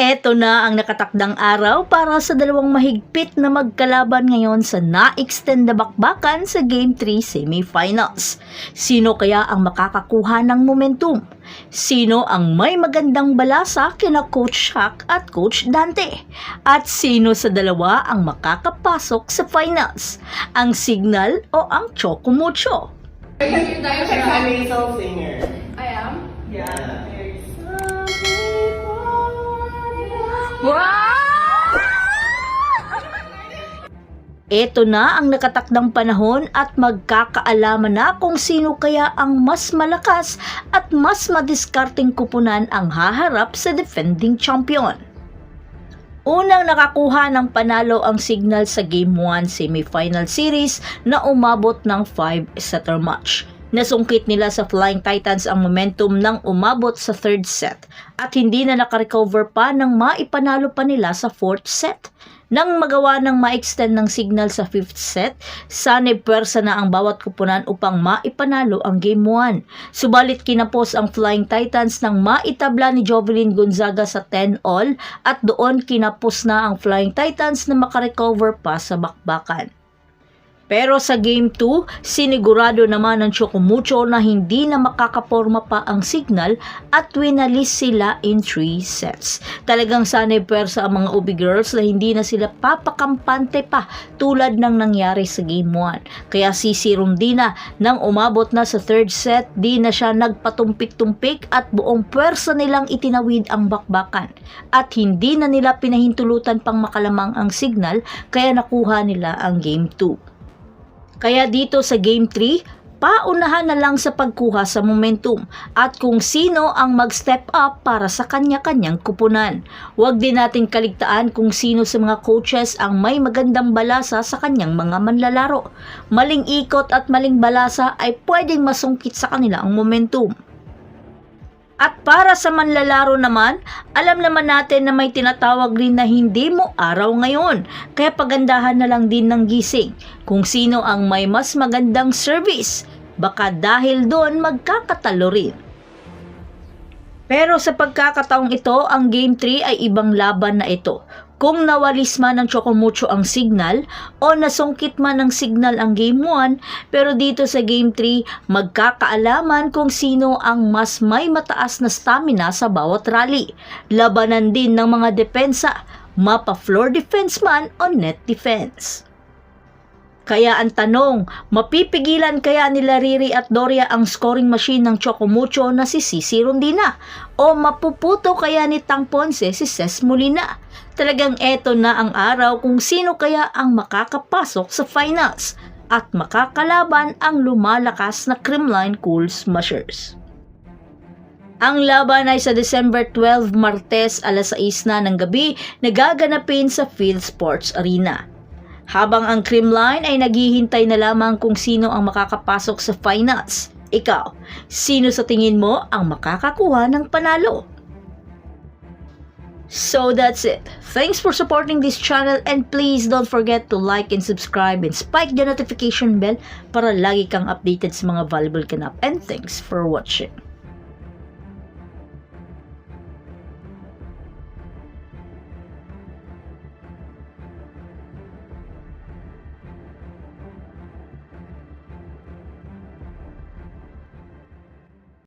Eto na ang nakatakdang araw para sa dalawang mahigpit na magkalaban ngayon sa na-extend na bakbakan sa Game 3 semifinals. Sino kaya ang makakakuha ng momentum? Sino ang may magandang balasa kina Coach Shaq at Coach Dante? At sino sa dalawa ang makakapasok sa finals? Ang Signal o ang Choco Mucho? I'm a soul singer. I am? Yeah. Ito na ang nakatakdang panahon at magkakaalaman na kung sino kaya ang mas malakas at mas madiskarteng kupunan ang haharap sa defending champion. Unang nakakuha ng panalo ang Signal sa Game 1 semifinal series na umabot ng 5-setter match. Nasungkit nila sa Flying Titans ang momentum nang umabot sa third set at hindi na nakarecover pa nang maipanalo pa nila sa fourth set. Nang magawa ng ma-extend ng Signal sa fifth set, sanib pwersa na ang bawat kupunan upang maipanalo ang Game 1. Subalit kinapos ang Flying Titans nang maitabla ni Jovelyn Gonzaga sa 10-all at doon kinapos na ang Flying Titans na makarecover pa sa bakbakan. Pero sa Game 2, sinigurado naman ng Choco Mucho na hindi na makakaporma pa ang Signal at winalis sila in 3 sets. Talagang sanay pwersa ang mga Ubi Girls na hindi na sila papakampante pa tulad ng nangyari sa Game 1. Kaya si Rondina nang umabot na sa third set, di na siya nagpatumpik-tumpik at buong pwersa nilang itinawid ang bakbakan. At hindi na nila pinahintulutan pang makalamang ang Signal kaya nakuha nila ang Game 2. Kaya dito sa Game 3, paunahan na lang sa pagkuha sa momentum at kung sino ang mag-step up para sa kanya-kanyang kupunan. Huwag din natin kaligtaan kung sino sa mga coaches ang may magandang balasa sa kanyang mga manlalaro. Maling ikot at maling balasa ay pwedeng masungkit sa kanila ang momentum. At para sa manlalaro naman, alam naman natin na may tinatawag rin na hindi mo araw ngayon. Kaya pagandahan na lang din ng gising kung sino ang may mas magandang service. Baka dahil doon magkakatalo rin. Pero sa pagkakataong ito, ang Game 3 ay ibang laban na ito. Kung nawalis man ng Choco Mucho ang Signal o nasungkit man ng Signal ang Game 1, pero dito sa Game 3, magkakaalaman kung sino ang mas may mataas na stamina sa bawat rally. Labanan din ng mga depensa, mapa-floor defense man o net defense. Kaya ang tanong, mapipigilan kaya nila Riri at Doria ang scoring machine ng Choco Mucho na si Cici Rondina? O mapuputo kaya ni Tang Ponce si Ces Molina? Talagang eto na ang araw kung sino kaya ang makakapasok sa finals at makakalaban ang lumalakas na Creamline Cool Smashers. Ang laban ay sa December 12, Martes, alas 6 na ng gabi, nagaganapin sa Field Sports Arena. Habang ang Creamline ay naghihintay na lamang kung sino ang makakapasok sa finals. Ikaw, sino sa tingin mo ang makakakuha ng panalo? So that's it. Thanks for supporting this channel and please don't forget to like and subscribe and spike the notification bell para lagi kang updated sa mga valuable ganap. And thanks for watching.